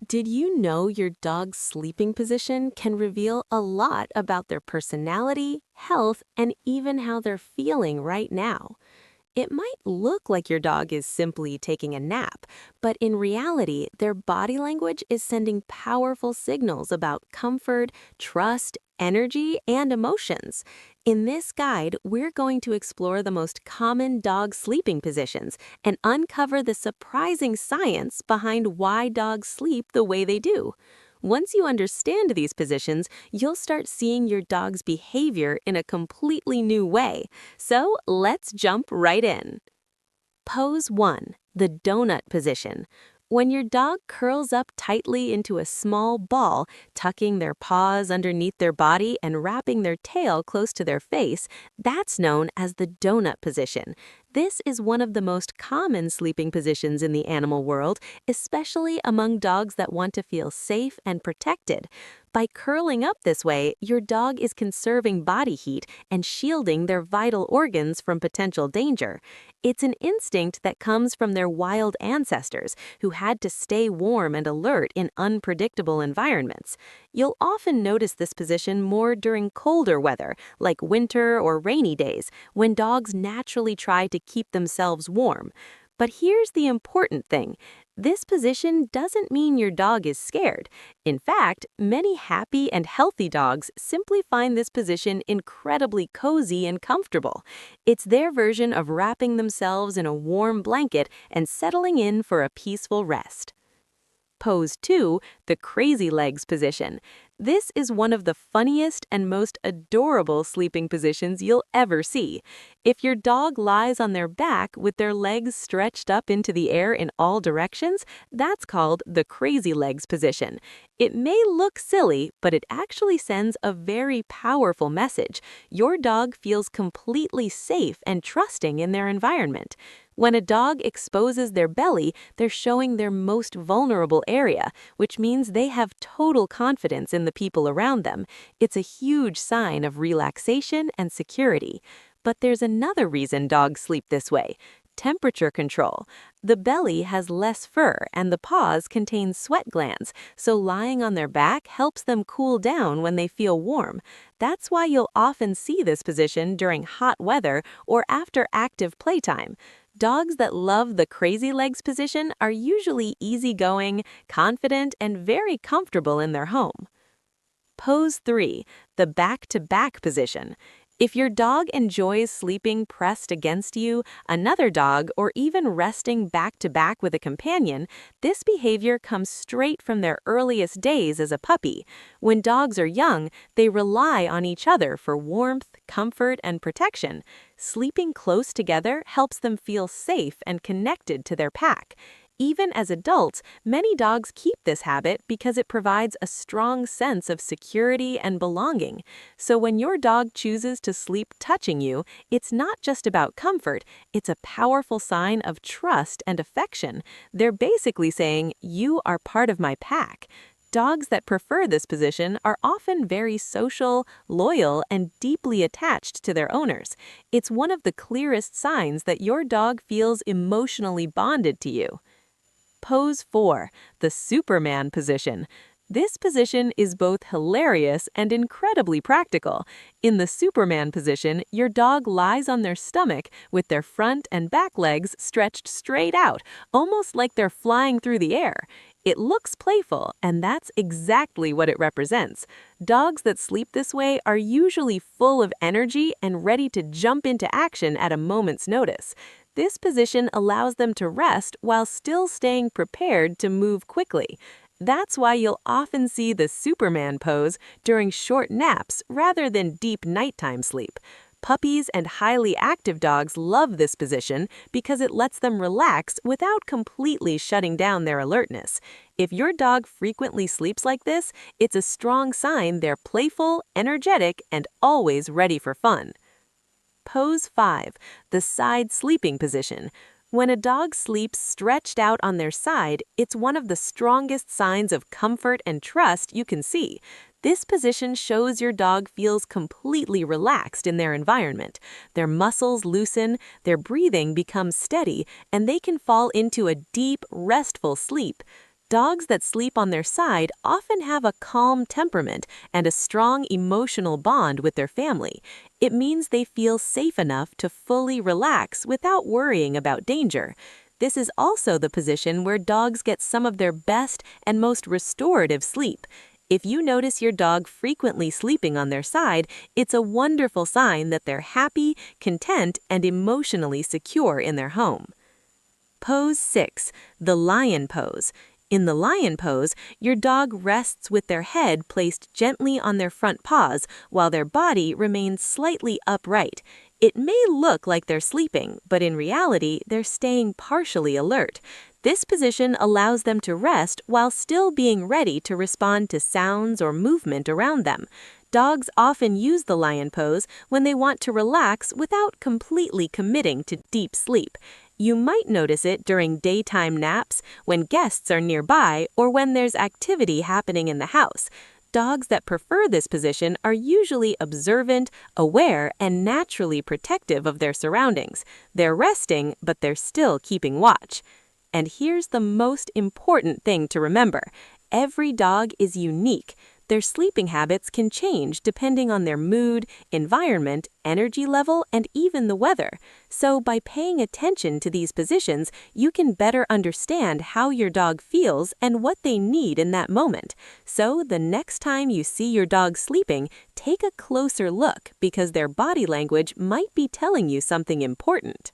Did you know your dog's sleeping position can reveal a lot about their personality, health, and even how they're feeling right now? It might look like your dog is simply taking a nap, but in reality, their body language is sending powerful signals about comfort, trust, energy, and emotions. In this guide, we're going to explore the most common dog sleeping positions and uncover the surprising science behind why dogs sleep the way they do. Once you understand these positions, you'll start seeing your dog's behavior in a completely new way. So let's jump right in. Pose 1, the donut position. When your dog curls up tightly into a small ball, tucking their paws underneath their body and wrapping their tail close to their face, that's known as the donut position. This is one of the most common sleeping positions in the animal world, especially among dogs that want to feel safe and protected. By curling up this way, your dog is conserving body heat and shielding their vital organs from potential danger. It's an instinct that comes from their wild ancestors who had to stay warm and alert in unpredictable environments. You'll often notice this position more during colder weather, like winter or rainy days, when dogs naturally try to keep themselves warm. But here's the important thing. This position doesn't mean your dog is scared. In fact, many happy and healthy dogs simply find this position incredibly cozy and comfortable. It's their version of wrapping themselves in a warm blanket and settling in for a peaceful rest. Pose 2, the crazy legs position. This is one of the funniest and most adorable sleeping positions you'll ever see. If your dog lies on their back with their legs stretched up into the air in all directions, that's called the crazy legs position. It may look silly, but it actually sends a very powerful message. Your dog feels completely safe and trusting in their environment. When a dog exposes their belly, they're showing their most vulnerable area, which means they have total confidence in the people around them. It's a huge sign of relaxation and security. But there's another reason dogs sleep this way: temperature control. The belly has less fur and the paws contain sweat glands, so lying on their back helps them cool down when they feel warm. That's why you'll often see this position during hot weather or after active playtime. Dogs that love the crazy legs position are usually easygoing, confident, and very comfortable in their home. Pose 3, the back-to-back position. If your dog enjoys sleeping pressed against you, another dog, or even resting back-to-back with a companion, this behavior comes straight from their earliest days as a puppy. When dogs are young, they rely on each other for warmth, comfort, and protection. Sleeping close together helps them feel safe and connected to their pack. Even as adults, many dogs keep this habit because it provides a strong sense of security and belonging. So when your dog chooses to sleep touching you, it's not just about comfort, it's a powerful sign of trust and affection. They're basically saying, "You are part of my pack." Dogs that prefer this position are often very social, loyal, and deeply attached to their owners. It's one of the clearest signs that your dog feels emotionally bonded to you. Pose 4, the Superman position. This position is both hilarious and incredibly practical. In the Superman position, your dog lies on their stomach with their front and back legs stretched straight out, almost like they're flying through the air. It looks playful, and that's exactly what it represents. Dogs that sleep this way are usually full of energy and ready to jump into action at a moment's notice. This position allows them to rest while still staying prepared to move quickly. That's why you'll often see the Superman pose during short naps rather than deep nighttime sleep. Puppies and highly active dogs love this position because it lets them relax without completely shutting down their alertness. If your dog frequently sleeps like this, it's a strong sign they're playful, energetic, and always ready for fun. Pose 5, the side sleeping position. When a dog sleeps stretched out on their side, it's one of the strongest signs of comfort and trust you can see. This position shows your dog feels completely relaxed in their environment. Their muscles loosen, their breathing becomes steady, and they can fall into a deep, restful sleep. Dogs that sleep on their side often have a calm temperament and a strong emotional bond with their family. It means they feel safe enough to fully relax without worrying about danger. This is also the position where dogs get some of their best and most restorative sleep. If you notice your dog frequently sleeping on their side, it's a wonderful sign that they're happy, content, and emotionally secure in their home. Pose 6, the lion pose. In the lion pose, your dog rests with their head placed gently on their front paws while their body remains slightly upright. It may look like they're sleeping, but in reality, they're staying partially alert. This position allows them to rest while still being ready to respond to sounds or movement around them. Dogs often use the lion pose when they want to relax without completely committing to deep sleep. You might notice it during daytime naps, when guests are nearby, or when there's activity happening in the house. Dogs that prefer this position are usually observant, aware, and naturally protective of their surroundings. They're resting, but they're still keeping watch. And here's the most important thing to remember. Every dog is unique. Their sleeping habits can change depending on their mood, environment, energy level, and even the weather. So by paying attention to these positions, you can better understand how your dog feels and what they need in that moment. So the next time you see your dog sleeping, take a closer look because their body language might be telling you something important.